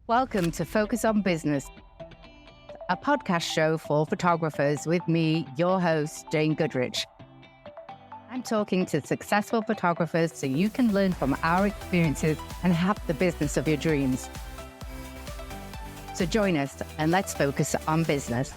Welcome to Focus on Business, a podcast show for photographers with me, your host, Jane Goodrich. I'm talking to successful photographers so you can learn from our experiences and have the business of your dreams. So join us and let's focus on business.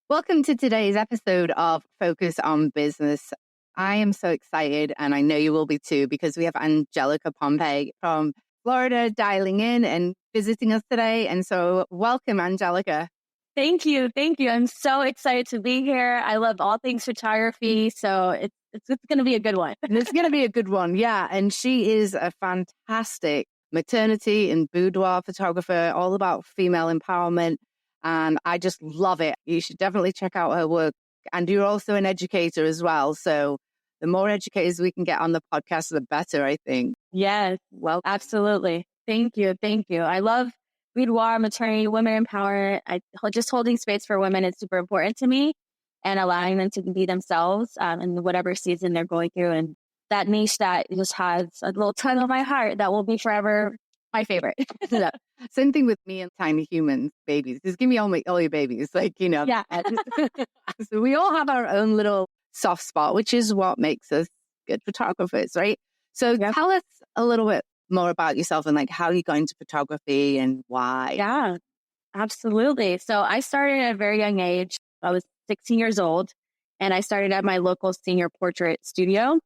Welcome to today's episode of Focus on Business. I am so excited, and I know you will be too, because we have Angelica Pompy from Florida dialing in and visiting us today. And so welcome, Angelica. Thank you. I'm so excited to be here. I love all things photography, so it's going to be a good one. It's going to be a good one, yeah. And she is a fantastic maternity and boudoir photographer, all about female empowerment. And I just love it. You should definitely check out her work. And you're also an educator as well. So the more educators we can get on the podcast, the better, I think. Yes, well, absolutely. Thank you. I love boudoir, maternity, women empowerment. Just holding space for women is super important to me, and allowing them to be themselves in whatever season they're going through. And that niche that just has a little tug on my heart that will be forever my favorite. Yeah. Same thing with me and tiny humans, babies. Just give me all your babies. Yeah. So we all have our own little soft spot, which is what makes us good photographers, right? So Tell us a little bit more about yourself and how you got into photography and why. Yeah, absolutely. So I started at a very young age. I was 16 years old, and I started at my local senior portrait studio.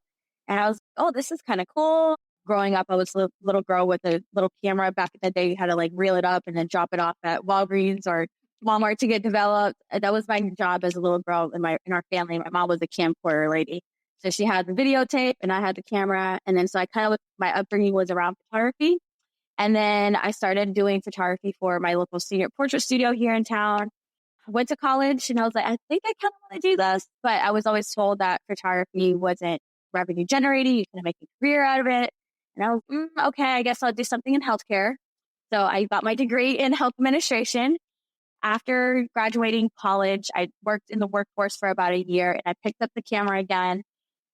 And I was, this is kind of cool. Growing up, I was a little girl with a little camera. Back in the day, you had to reel it up and then drop it off at Walgreens or Walmart to get developed. That was my job as a little girl in our family. My mom was a camcorder lady. So she had the videotape and I had the camera. And then so my upbringing was around photography. And then I started doing photography for my local senior portrait studio here in town. I went to college and I was like, I think I kind of want to do this. But I was always told that photography wasn't revenue generating. You couldn't make a career out of it. And I was, okay, I guess I'll do something in healthcare. So I got my degree in health administration. After graduating college, I worked in the workforce for about a year, and I picked up the camera again,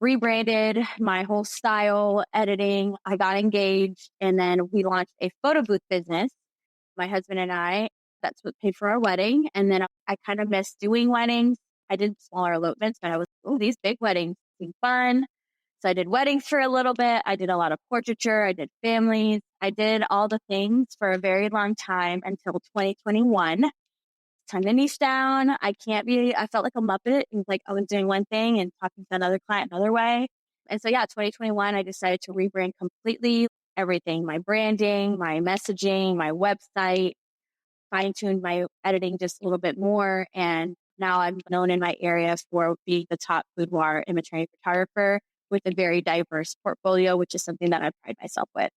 rebranded my whole style, editing. I got engaged, and then we launched a photo booth business, my husband and I. That's what paid for our wedding. And then I kind of missed doing weddings. I did smaller elopements, but I was, these big weddings seem fun. So I did weddings for a little bit. I did a lot of portraiture. I did families. I did all the things for a very long time until 2021. Time to niche down. I felt like a Muppet. It was like I was doing one thing and talking to another client another way. And so 2021, I decided to rebrand completely everything, my branding, my messaging, my website, fine-tuned my editing just a little bit more. And now I'm known in my area for being the top boudoir and maternity photographer with a very diverse portfolio, which is something that I pride myself with.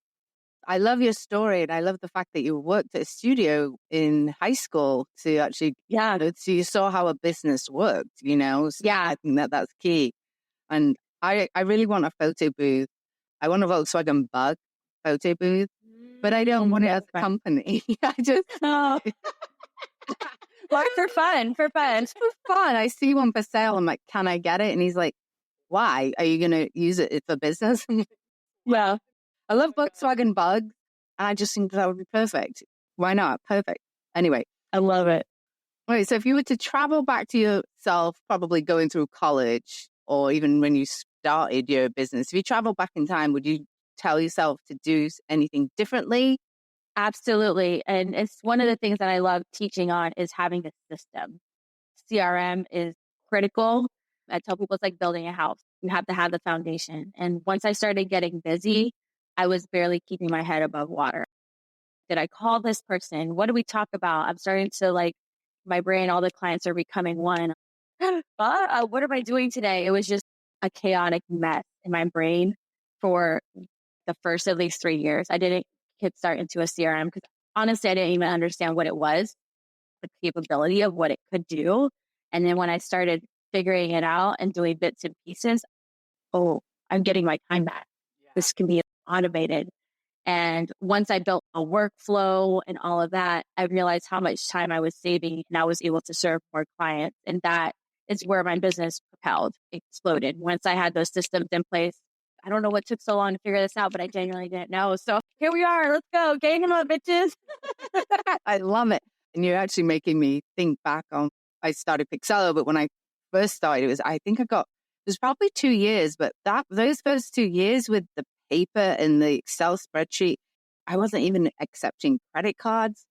I love your story, and I love the fact that you worked at a studio in high school to actually, so you saw how a business worked, So I think that's key. And I really want a photo booth. I want a Volkswagen Bug photo booth, but I don't want it as a company. I just... Well, for fun. It's for fun. I see one for sale. I'm like, can I get it? And he's like, why? Are you going to use it for business? Well, I love Volkswagen Bugs, and I just think that would be perfect. Why not? Perfect. Anyway. I love it. All right, so if you were to travel back to yourself, probably going through college or even when you started your business, if you travel back in time, would you tell yourself to do anything differently? Absolutely. And it's one of the things that I love teaching on is having a system. CRM is critical. I tell people it's like building a house. You have to have the foundation. And once I started getting busy, I was barely keeping my head above water. Did I call this person? What do we talk about? I'm starting to my brain, all the clients are becoming one. What am I doing today? It was just a chaotic mess in my brain for the first at least 3 years. I didn't kickstart into a CRM because honestly, I didn't even understand what it was, the capability of what it could do. And then when I started figuring it out and doing bits and pieces, I'm getting my time back. Yeah. This can be automated. And once I built a workflow and all of that, I realized how much time I was saving, and I was able to serve more clients. And that is where my business propelled, exploded. Once I had those systems in place, I don't know what took so long to figure this out, but I genuinely didn't know. So here we are. Let's go. Gang them up, bitches. I love it. And you're actually making me think back on, I started Pixello, but when I first started, it was probably 2 years, but those first 2 years with the paper and the Excel spreadsheet, I wasn't even accepting credit cards.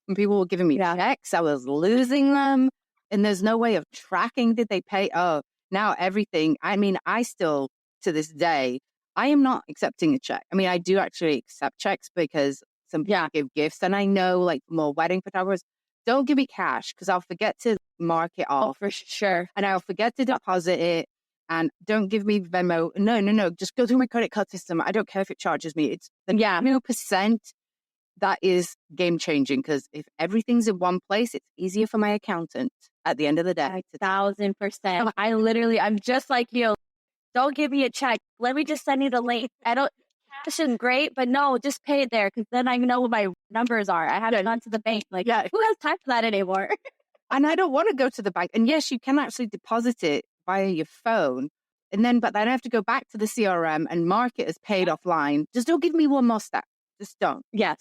When people were giving me checks, I was losing them. And there's no way of tracking, did they pay? Oh, now everything. I mean, I still, to this day, I am not accepting a check. I mean, I do actually accept checks because some people give gifts. And I know, like, more wedding photographers, don't give me cash because I'll forget to mark it off. Oh, for sure. And I'll forget to deposit it. And don't give me Venmo. No. Just go through my credit card system. I don't care if it charges me. It's the 2% that is game changing, because if everything's in one place, it's easier for my accountant at the end of the day. 1,000%. I'm just like you. Don't give me a check. Let me just send you the link. Cash is great, but no, just pay it there, because then I know what my numbers are. I haven't gone to the bank. Like, who has time for that anymore? And I don't want to go to the bank. And yes, you can actually deposit it via your phone. But then I have to go back to the CRM and mark it as paid offline. Just don't give me one more step. Just don't. Yes.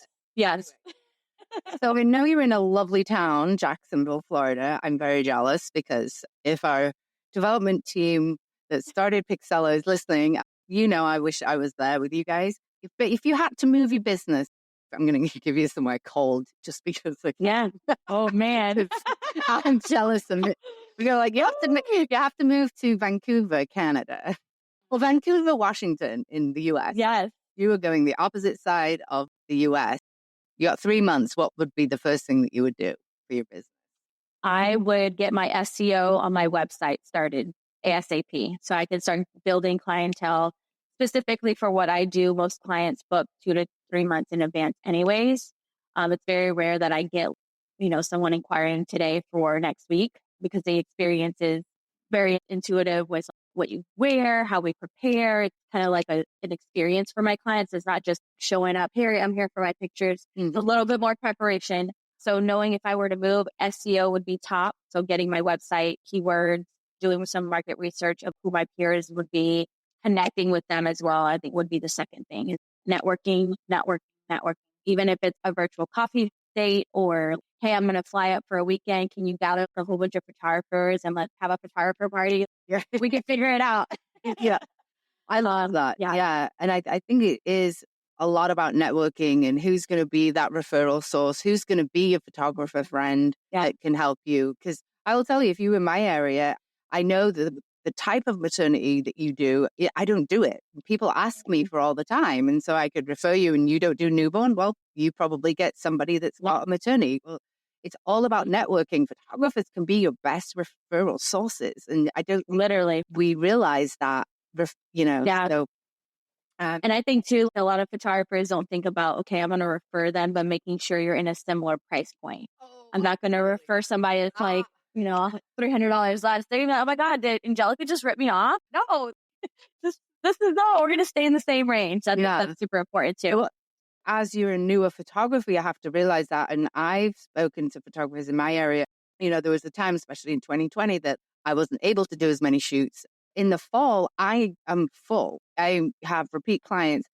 So I know you're in a lovely town, Jacksonville, Florida. I'm very jealous, because if our development team that started Pixello is listening, I wish I was there with you guys. But if you had to move your business, I'm going to give you somewhere cold just because. Oh, man. I'm jealous of it. We go, like, you have to move to Vancouver, Canada. Well, Vancouver, Washington in the U.S. Yes. You were going the opposite side of the U.S. You got 3 months. What would be the first thing that you would do for your business? I would get my SEO on my website started ASAP, so I could start building clientele specifically for what I do. Most clients book 2 to 3 months in advance anyways. It's very rare that I get, someone inquiring today for next week, because the experience is very intuitive with what you wear, how we prepare. It's kind of like an experience for my clients. It's not just showing up, here, I'm here for my pictures. It's a little bit more preparation. So knowing if I were to move, SEO would be top. So getting my website, keywords, doing some market research of who my peers would be, connecting with them as well, I think would be the second thing. Is networking. Even if it's a virtual coffee date, or, hey, I'm going to fly up for a weekend. Can you gather a whole bunch of photographers and let's have a photographer party? Yeah. We can figure it out. Yeah. I love that. Yeah. And I think it is a lot about networking and who's going to be that referral source, who's going to be a photographer friend that can help you. Because I will tell you, if you're in my area, I know the type of maternity that you do, I don't do it. People ask me for all the time. And so I could refer you, and you don't do newborn. Well, you probably get somebody that's got a maternity. Well, it's all about networking. Photographers can be your best referral sources. And we realize that, So, and I think too, a lot of photographers don't think about, okay, I'm going to refer them, but making sure you're in a similar price point. I'm not going to refer somebody that's like, $300 less. They're oh my God, did Angelica just rip me off? No, we're going to stay in the same range. That's super important too. Well, as you're a newer photographer, you have to realize that. And I've spoken to photographers in my area. There was a time, especially in 2020, that I wasn't able to do as many shoots. In the fall, I am full. I have repeat clients.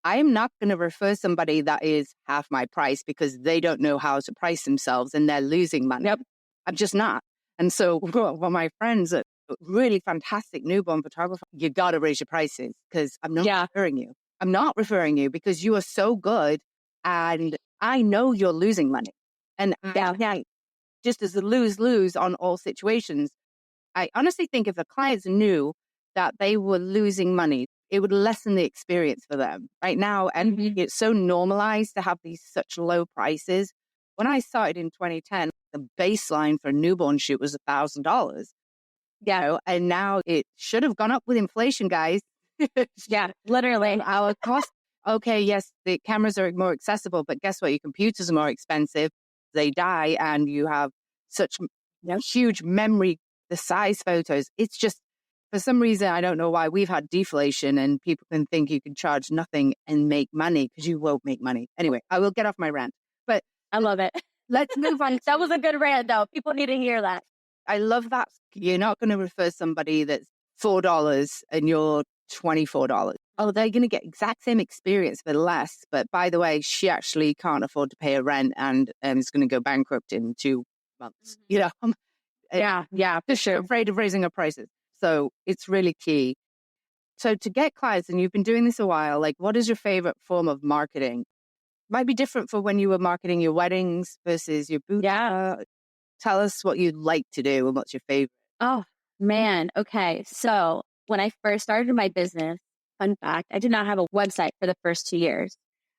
I am not going to refer somebody that is half my price because they don't know how to price themselves and they're losing money. Yep. I'm just not. And so my friends are really fantastic newborn photographer. You got to raise your prices, because I'm not referring you. I'm not referring you because you are so good and I know you're losing money. And just as a lose-lose on all situations, I honestly think if the clients knew that they were losing money, it would lessen the experience for them. Right now, and it's so normalized to have these such low prices. When I started in 2010, the baseline for a newborn shoot was $1,000. And now it should have gone up with inflation, guys. Literally. Our cost. Okay, yes, the cameras are more accessible, but guess what? Your computers are more expensive. They die, and you have such huge memory, the size photos. It's just, for some reason, I don't know why, we've had deflation, and people can think you can charge nothing and make money, because you won't make money. Anyway, I will get off my rant. But I love it. Let's move on. That was a good rant, though. People need to hear that. I love that. You're not going to refer somebody that's $4 and you're $24. oh, they're going to get exact same experience for less. But by the way, she actually can't afford to pay her rent and is going to go bankrupt in 2 months. You know, Yeah, for sure. afraid of raising her prices. So it's really key. So to get clients, and you've been doing this a while, like what is your favorite form of marketing? Might be different for when you were marketing your weddings versus your boudoir. Yeah. Tell us what you'd like to do and what's your favorite. Oh, man. Okay. So when I first started my business, fun fact, I did not have a website for the first 2 years.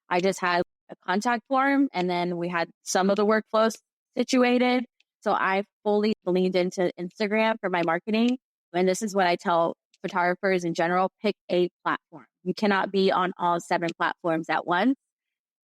I just had a contact form and then we had some of the workflows situated. So I fully leaned into Instagram for my marketing. And this is what I tell photographers in general, pick a platform. You cannot be on all 7 platforms at once.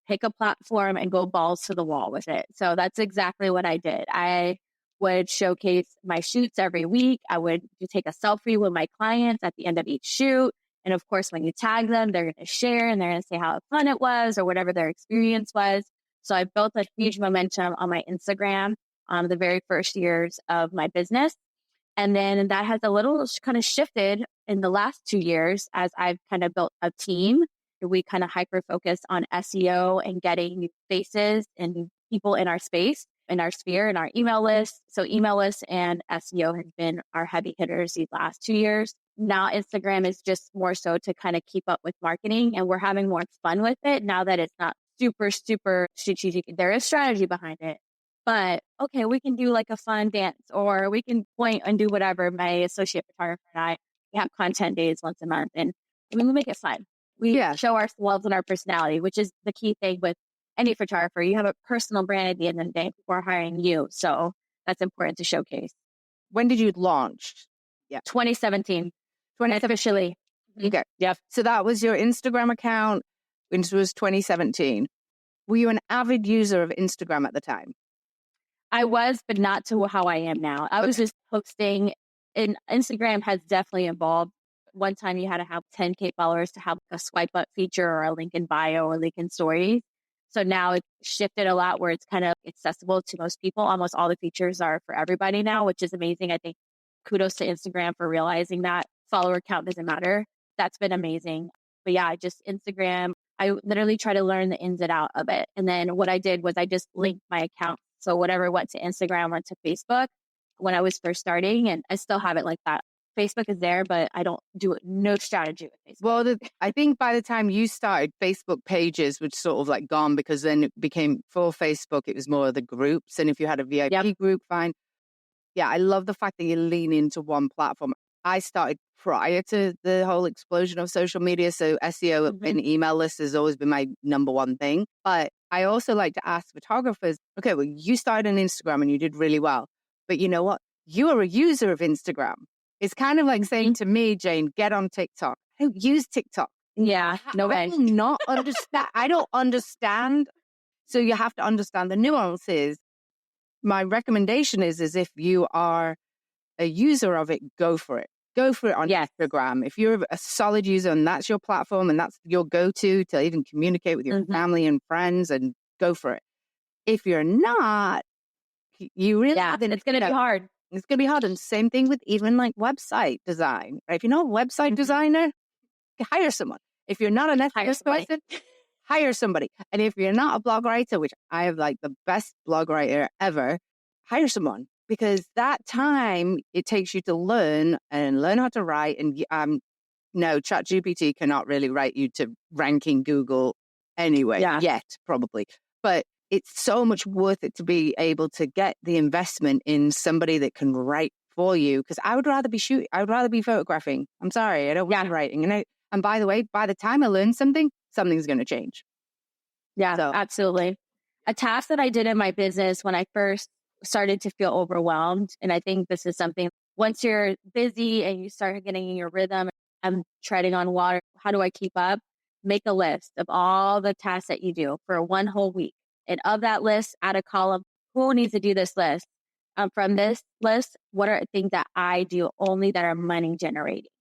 Pick a platform and go balls to the wall with it. So that's exactly what I did. I would showcase my shoots every week. I would take a selfie with my clients at the end of each shoot. And of course, when you tag them, they're going to share and they're going to say how fun it was or whatever their experience was. So I built a huge momentum on my Instagram the very first years of my business. And then that has a little kind of shifted in the last 2 years as I've kind of built a team. We kind of hyper focus on SEO and getting new faces and new people in our space, in our sphere, in our email list. So email list and SEO has been our heavy hitters these last 2 years. Now Instagram is just more so to kind of keep up with marketing, and we're having more fun with it now that it's not super, super strategic. There is strategy behind it. But okay, we can do like a fun dance or we can point and do whatever. My associate photographer and I, we have content days once a month and we make it fun. We show ourselves and our personality, which is the key thing with any photographer. You have a personal brand at the end of the day. People are hiring you. So that's important to showcase. When did you launch? 2017. Officially. Okay. Yeah. So that was your Instagram account, which was 2017. Were you an avid user of Instagram at the time? I was, but not to how I am now. I was just posting, and Instagram has definitely evolved. One time you had to have 10K followers to have a swipe up feature or a link in bio or link in stories. So now it's shifted a lot where it's kind of accessible to most people. Almost all the features are for everybody now, which is amazing. I think kudos to Instagram for realizing that follower count doesn't matter. That's been amazing. But yeah, just Instagram, I literally try to learn the ins and out of it. And then what I did was I just linked my account. So whatever went to Instagram went to Facebook when I was first starting, and I still have it like that. Facebook is there, but I don't do it. No strategy with Facebook. Well, I think by the time you started, Facebook pages were sort of like gone because then it became for Facebook. It was more of the groups. And if you had a VIP group, fine. Yeah, I love the fact that you lean into one platform. I started prior to the whole explosion of social media. So SEO and email lists has always been my number one thing. But I also like to ask photographers, okay, well, you started on Instagram and you did really well. But you know what? You are a user of Instagram. It's kind of like saying to me, Jane, get on TikTok. I don't use TikTok. Yeah, no way. I do not understand. I don't understand. So you have to understand the nuances. My recommendation is if you are a user of it, go for it. Go for it on Instagram. If you're a solid user and that's your platform and that's your go-to to even communicate with your family and friends, and go for it. If you're not, you really then it's going to be hard. It's going to be hard. And same thing with even like website design. Right? If you're not a website designer, hire someone. If you're not an SEO person, hire somebody. And if you're not a blog writer, which I have like the best blog writer ever, hire someone. Because that time it takes you to learn how to write. And no, ChatGPT cannot really write you to ranking Google anyway, yet probably. But it's so much worth it to be able to get the investment in somebody that can write for you. Because I would rather be I would rather be photographing. I'm sorry, I don't want writing. And by the way, by the time I learn something, something's going to change. Yeah, so. Absolutely. A task that I did in my business when I first started to feel overwhelmed. And I think this is something, once you're busy and you start getting in your rhythm, I'm treading on water. How do I keep up? Make a list of all the tasks that you do for one whole week. And of that list, add a column, who needs to do this list? From this list, what are things that I do only that are money generating?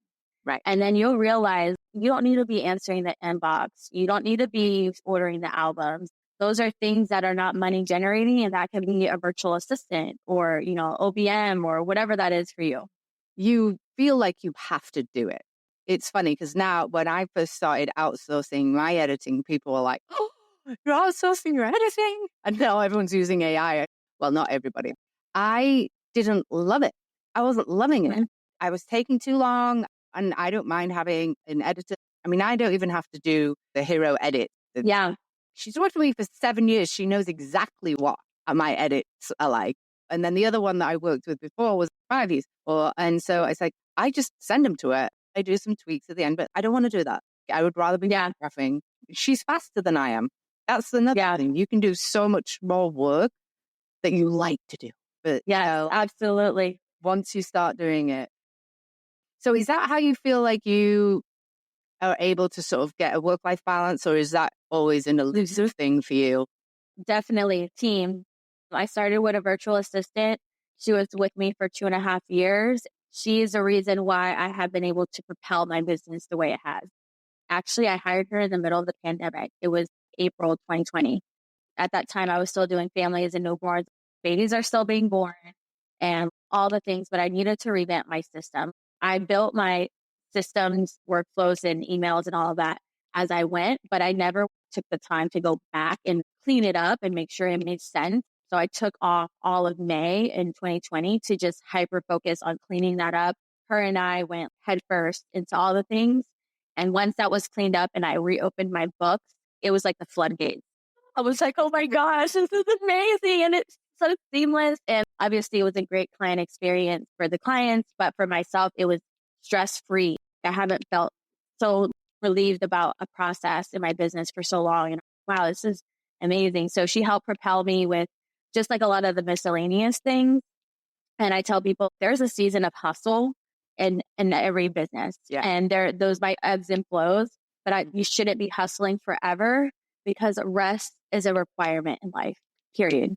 Right. And then you'll realize you don't need to be answering the inbox. You don't need to be ordering the albums. Those are things that are not money generating, and that can be a virtual assistant or, OBM or whatever that is for you. You feel like you have to do it. It's funny because now when I first started outsourcing my editing, people were like, oh, you're outsourcing your editing? And now everyone's using AI. Well, not everybody. I didn't love it. I wasn't loving it. Mhm. I was taking too long, and I don't mind having an editor. I mean, I don't even have to do the hero edit. Yeah. She's worked with me for 7 years. She knows exactly what my edits are like. And then the other one that I worked with before was 5 years. And so it's like, I just send them to her. I do some tweaks at the end, but I don't want to do that. I would rather be photographing. She's faster than I am. That's another thing. You can do so much more work that you like to do. But absolutely. Once you start doing it. So is that how you feel like you are able to sort of get a work-life balance, or is that always an elusive thing for you? Definitely team. I started with a virtual assistant. She was with me for 2.5 years. She is the reason why I have been able to propel my business the way it has. Actually, I hired her in the middle of the pandemic. It was April 2020. At that time, I was still doing families and newborns. Babies are still being born and all the things, but I needed to revamp my system. I built my systems, workflows, and emails and all of that as I went, but I never took the time to go back and clean it up and make sure it made sense. So I took off all of May in 2020 to just hyper focus on cleaning that up. Her and I went headfirst into all the things. And once that was cleaned up and I reopened my books, it was like the floodgates. I was like, oh my gosh, this is amazing. And it's so seamless. And obviously, it was a great client experience for the clients, but for myself, it was stress free. I haven't felt so relieved about a process in my business for so long. And wow, this is amazing. So she helped propel me with just like a lot of the miscellaneous things. And I tell people there's a season of hustle in every business. Yeah. And those might ebbs and flows, but you shouldn't be hustling forever because rest is a requirement in life, period.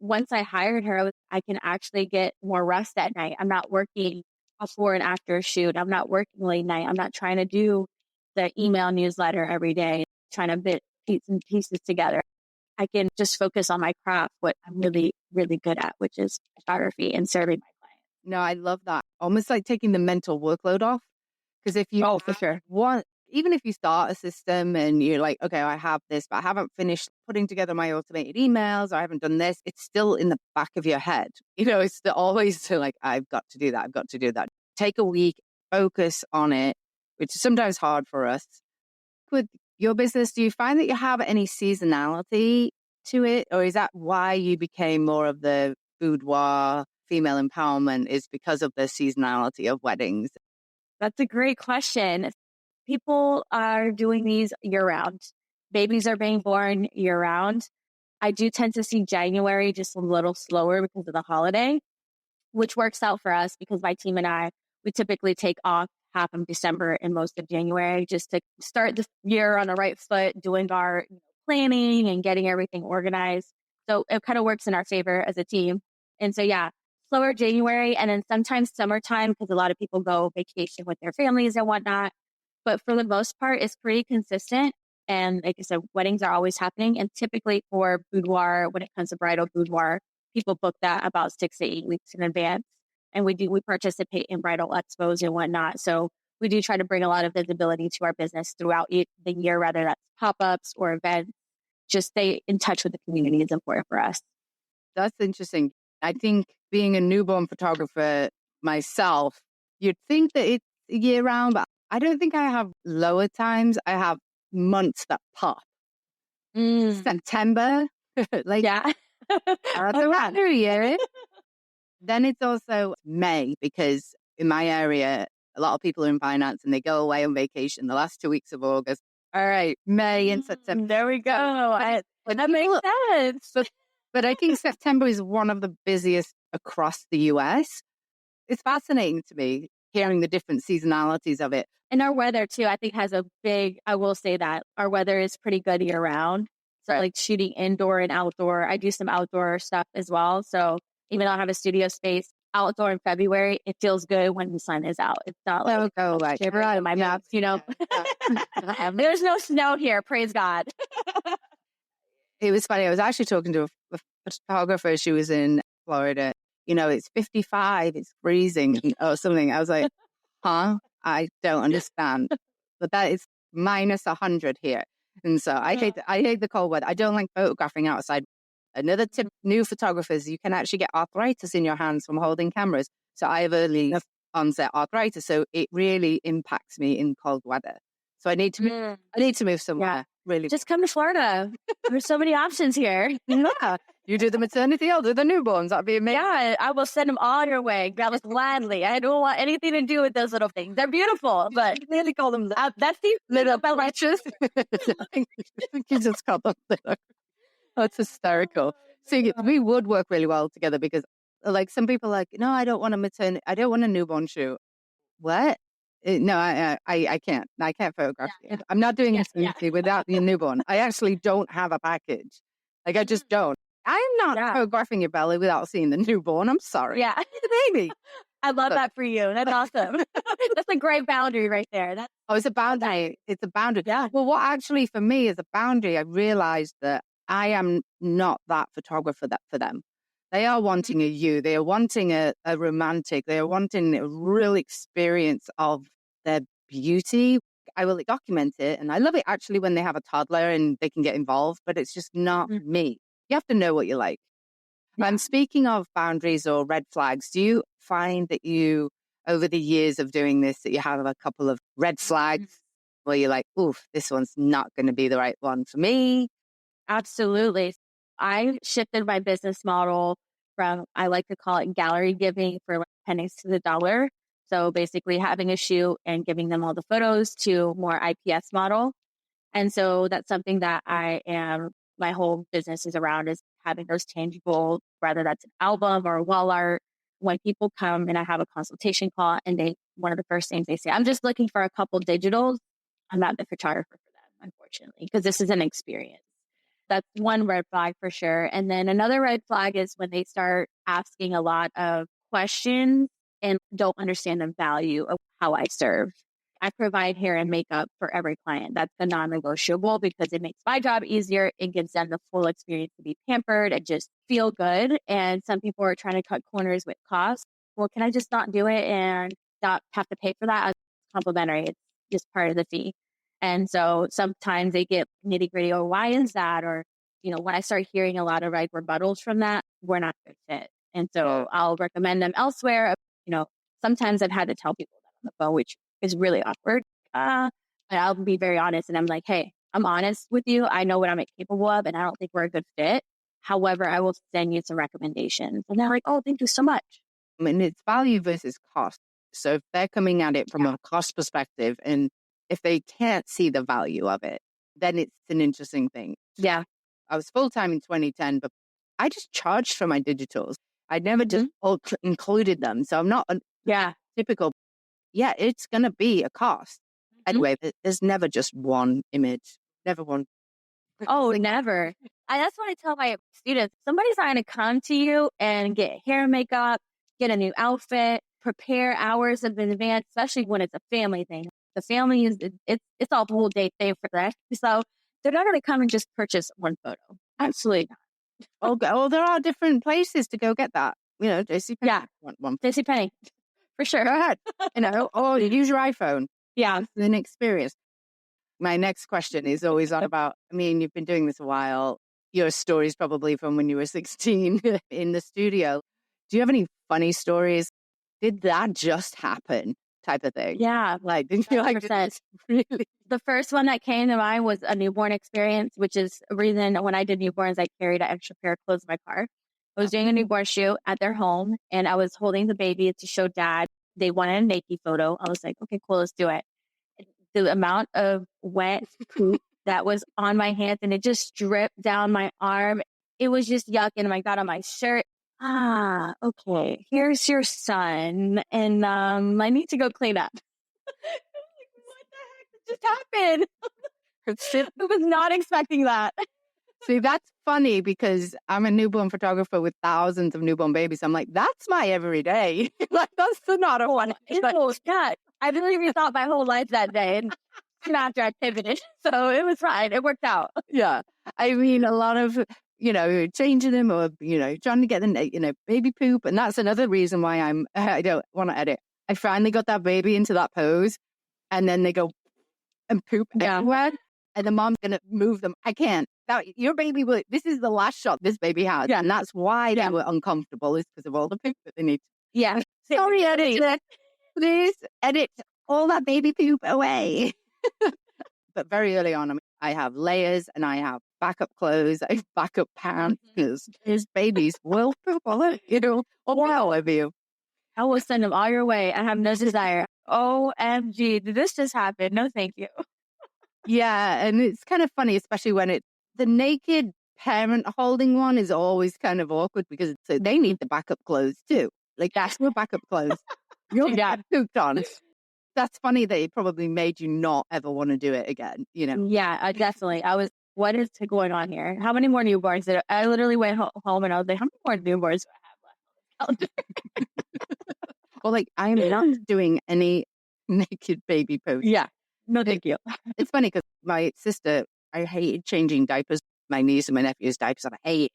Once I hired her, I can actually get more rest at night. I'm not working before and after a shoot. I'm not working late night. I'm not trying to do the email newsletter every day, trying to put bits and pieces together. I can just focus on my craft, what I'm really, really good at, which is photography and serving my clients. No, I love that. Almost like taking the mental workload off. Because if you for sure. even if you start a system and you're like, okay, I have this, but I haven't finished putting together my automated emails, or I haven't done this, it's still in the back of your head. It's always like, I've got to do that. I've got to do that. Take a week, focus on it, which is sometimes hard for us. With your business, do you find that you have any seasonality to it? Or is that why you became more of the boudoir female empowerment, is because of the seasonality of weddings? That's a great question. People are doing these year round. Babies are being born year round. I do tend to see January just a little slower because of the holiday, which works out for us because my team and I, we typically take off half of December and most of January just to start the year on the right foot, doing our planning and getting everything organized. So it kind of works in our favor as a team. And so, yeah, slower January and then sometimes summertime because a lot of people go vacation with their families and whatnot. But for the most part, it's pretty consistent. And like I said, weddings are always happening. And typically for boudoir, when it comes to bridal boudoir, people book that about 6 to 8 weeks in advance. And we participate in bridal expos and whatnot. So we do try to bring a lot of visibility to our business throughout the year, whether that's pop-ups or events. Just stay in touch with the community is important for us. That's interesting. I think being a newborn photographer myself, you'd think that it's year round, but I don't think I have lower times. I have months that pop. September, like around New Year. Then it's also May, because in my area, a lot of people are in finance and they go away on vacation the last 2 weeks of August. All right, May and September. There we go. That makes sense. But I think September is one of the busiest across the US. It's fascinating to me hearing the different seasonalities of it. And our weather too, I think I will say that our weather is pretty good year round. So like shooting indoor and outdoor, I do some outdoor stuff as well. So even though I have a studio space outdoor in February, it feels good when the sun is out. It's not like shiver out of my mouth, There's no snow here, praise God. It was funny. I was actually talking to a photographer. She was in Florida. It's 55, it's freezing or something. I was like, huh? I don't understand. But that is minus 100 here. And so I hate the cold weather. I don't like photographing outside. Another tip, new photographers, you can actually get arthritis in your hands from holding cameras. So I have early onset arthritis. So it really impacts me in cold weather. So I need to move somewhere. Yeah. Really. Just come to Florida. There's so many options here. Yeah. You do the maternity, I'll do the newborns. That'd be amazing. Yeah, I will send them all your way. Gladly. I don't want anything to do with those little things. They're beautiful, but You nearly call them that's the little belletches. I think you just call them little. That's hysterical. See, we would work really well together because, like, some people are like, no, I don't want a newborn shoot. What? No, I can't. I can't photograph you. I'm not doing maternity without the newborn. I actually don't have a package. Like, I just don't. I'm not photographing your belly without seeing the newborn. I'm sorry. Yeah. The baby. I love that for you. That's awesome. That's a great boundary right there. It's a boundary. It's a boundary. Yeah. Well, what actually for me is a boundary, I realized that I am not that photographer for them. They are wanting a you. They are wanting a romantic. They are wanting a real experience of their beauty. I will document it. And I love it actually when they have a toddler and they can get involved, but it's just not me. You have to know what you like. Yeah. And speaking of boundaries or red flags, do you find that you, over the years of doing this, that you have a couple of red flags where you're like, oof, this one's not going to be the right one for me? Absolutely. I shifted my business model from, I like to call it gallery giving for pennies to the dollar. So basically having a shoot and giving them all the photos to more IPS model. And so that's something that my whole business is around, is having those tangible, whether that's an album or wall art. When people come and I have a consultation call and one of the first things they say, I'm just looking for a couple digitals. I'm not the photographer for them, unfortunately, because this is an experience. That's one red flag for sure. And then another red flag is when they start asking a lot of questions and don't understand the value of how I serve. I provide hair and makeup for every client. That's the non-negotiable because it makes my job easier. It gives them the full experience to be pampered and just feel good. And some people are trying to cut corners with cost. Well, can I just not do it and not have to pay for that? It's complimentary. It's just part of the fee. And so sometimes they get nitty gritty, or why is that? Or, when I start hearing a lot of rebuttals from that, we're not a good fit. And so I'll recommend them elsewhere. Sometimes I've had to tell people that on the phone, which is really awkward. But I'll be very honest. And I'm like, hey, I'm honest with you. I know what I'm capable of, and I don't think we're a good fit. However, I will send you some recommendations. And they're like, oh, thank you so much. I mean, it's value versus cost. So if they're coming at it from a cost perspective, and if they can't see the value of it, then it's an interesting thing. Yeah. I was full-time in 2010, but I just charged for my digitals. I never just included them. So I'm not typical. Yeah, it's going to be a cost. Anyway, there's never just one image. Never one. Oh, never. That's what I tell my students. Somebody's not going to come to you and get hair and makeup, get a new outfit, prepare hours in advance, especially when it's a family thing. The family it's a whole day thing for that. So they're not going to come and just purchase one photo. Absolutely not. Oh, there are different places to go get that. JCPenney. Yeah. One. JCPenney. For sure. Go ahead. Use your iPhone. Yeah. It's an experience. My next question is always on about, you've been doing this a while. Your stories probably from when you were 16 in the studio. Do you have any funny stories? Did that just happen? Type of thing. Yeah. Like, did you feel like this really? The first one that came to mind was a newborn experience, which is a reason when I did newborns, I carried an extra pair of clothes in my car. I was doing a newborn shoot at their home and I was holding the baby to show dad. They wanted a naked photo. I was like, okay, cool, let's do it. The amount of wet poop that was on my hands and it just dripped down my arm. It was just yuck. And I got on my shirt. Okay, here's your son. And I need to go clean up. What the heck just happened? I was not expecting that. See, that's funny because I'm a newborn photographer with thousands of newborn babies. I'm like, that's my everyday. Like, that's not a one. Yeah, I really rethought my whole life that day. And after I pivoted. So it was fine. It worked out. Yeah. A lot of, changing them or, trying to get the, baby poop. And that's another reason why I don't want to edit. I finally got that baby into that pose, and then they go and poop everywhere, and the mom's going to move them. I can't. Your baby will, this is the last shot this baby has. Yeah. And that's why they were uncomfortable, is because of all the poop that they need. Yeah. Sorry, editor. Please edit all that baby poop away. But very early on, I have layers and I have backup clothes, I have backup pants, because his babies will poop all over, all over you. I will send them all your way. I have no desire. OMG, did this just happen? No, thank you. Yeah, and it's kind of funny, especially when the naked parent holding one is always kind of awkward, because they need the backup clothes too. Like, that's your backup clothes. You're pooped on. That's funny that it probably made you not ever want to do it again, Yeah, definitely. What is going on here? How many more newborns I literally went home and I was like, how many more newborns do I have left on the calendar? Well, I am not doing any naked baby pose. Yeah. No, thank you. It's funny because my sister, I hated changing diapers, my niece and my nephew's diapers. I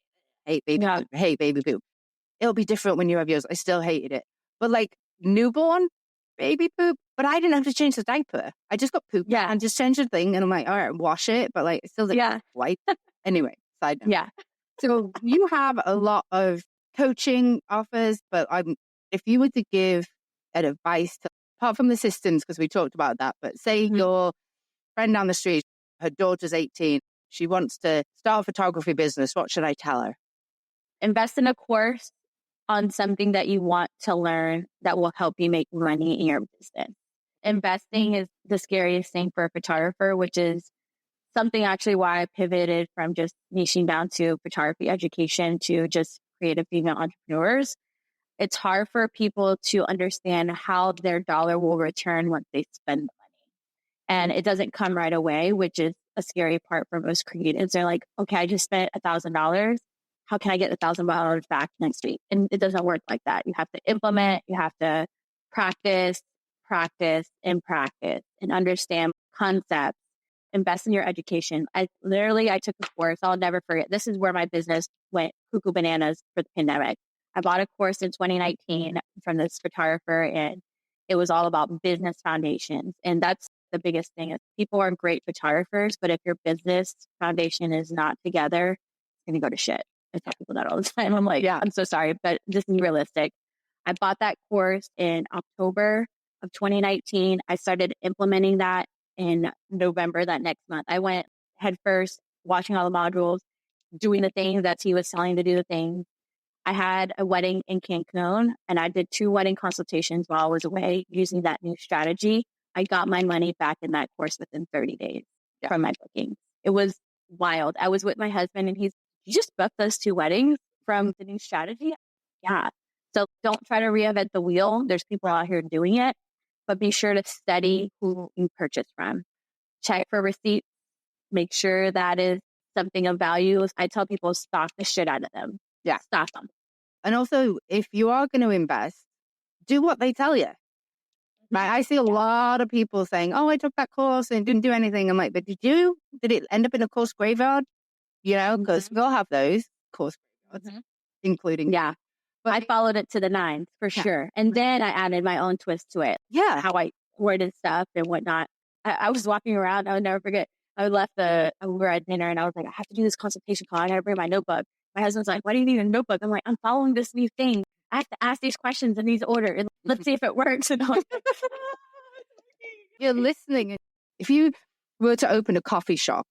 hate baby poop. I hate baby poop. It'll be different when you have yours. I still hated it. But newborn baby poop, but I didn't have to change the diaper. I just got poop and just changed the thing, and I'm like, all right, wash it, but it still white. Anyway, side note. Yeah. So you have a lot of coaching offers, but if you were to give an advice apart from the systems, because we talked about that, but say your friend down the street, her daughter's 18, she wants to start a photography business, what should I tell her? Invest in a course on something that you want to learn that will help you make money in your business. Investing is the scariest thing for a photographer, which is something actually why I pivoted from just niching down to photography education to just creative female entrepreneurs. It's hard for people to understand how their dollar will return once they spend the money. And it doesn't come right away, which is a scary part for most creatives. They're like, okay, I just spent $1,000. How can I get $1,000 back next week? And it doesn't work like that. You have to implement, you have to practice, and understand concepts, invest in your education. I took a course. I'll never forget. This is where my business went cuckoo bananas for the pandemic. I bought a course in 2019 from this photographer, and it was all about business foundations. And that's the biggest thing is people are great photographers, but if your business foundation is not together, it's going to go to shit. I tell people that all the time. I'm like, I'm so sorry, but this is realistic. I bought that course in October of 2019. I started implementing that in November that next month. I went head first, watching all the modules, doing the things that he was telling to do the things. I had a wedding in Cancun, and I did 2 wedding consultations while I was away using that new strategy. I got my money back in that course within 30 days from my bookings. It was wild. I was with my husband, and you just booked those 2 weddings from the new strategy? Yeah. So don't try to reinvent the wheel. There's people out here doing it, but be sure to study who you purchase from. Check for receipts. Make sure that is something of value. I tell people stock the shit out of them. Yeah. Stock them. And also, if you are going to invest, do what they tell you. Right? I see a lot of people saying, oh, I took that course and it didn't do anything. I'm like, but did you? Did it end up in a course graveyard? Because we'll have those course graveyards, including. Yeah. But I followed it to the 9s for sure. And then I added my own twist to it. Yeah. How I worded stuff and whatnot. I was walking around. I would never forget. We were at dinner and I was like, I have to do this consultation call. I got to bring my notebook. My husband's like, why do you need a notebook? I'm like, I'm following this new thing. I have to ask these questions in these order. And let's see if it works. And you're listening. If you were to open a coffee shop,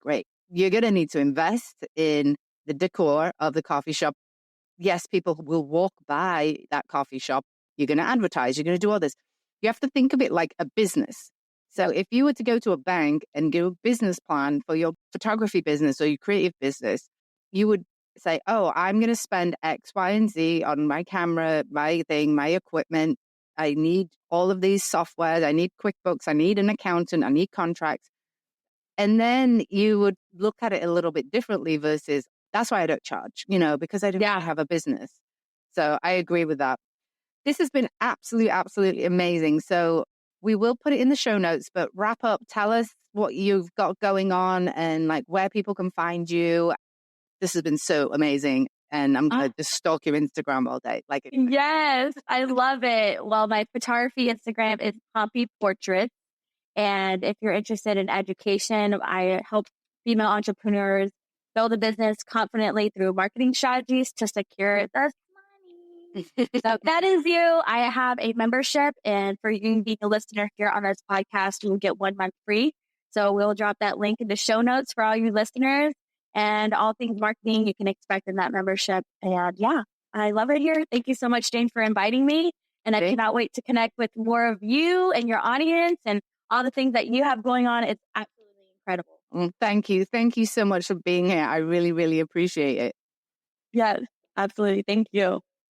great. You're going to need to invest in the decor of the coffee shop. Yes, people will walk by that coffee shop. You're going to advertise. You're going to do all this. You have to think of it like a business. So if you were to go to a bank and do a business plan for your photography business or your creative business, you would say, oh, I'm going to spend X, Y, and Z on my camera, my thing, my equipment. I need all of these softwares. I need QuickBooks. I need an accountant. I need contracts. And then you would look at it a little bit differently versus, that's why I don't charge, because I don't have a business. So I agree with that. This has been absolutely amazing. So we will put it in the show notes, but wrap up, tell us what you've got going on and where people can find you. This has been so amazing. and I'm going to just stalk your Instagram all day. Like, yes, I love it. Well, my photography Instagram is Pompy Portraits. And if you're interested in education, I help female entrepreneurs build a business confidently through marketing strategies to secure the money. So that is you. I have a membership, and for you being a listener here on this podcast, you will get 1 month free. So we'll drop that link in the show notes for all you listeners, and all things marketing you can expect in that membership. And yeah, I love it here. Thank you so much, Jane, for inviting me. And I cannot wait to connect with more of you and your audience and all the things that you have going on. It's absolutely incredible. Thank you. Thank you so much for being here. I really, really appreciate it. Yes, absolutely. Thank you.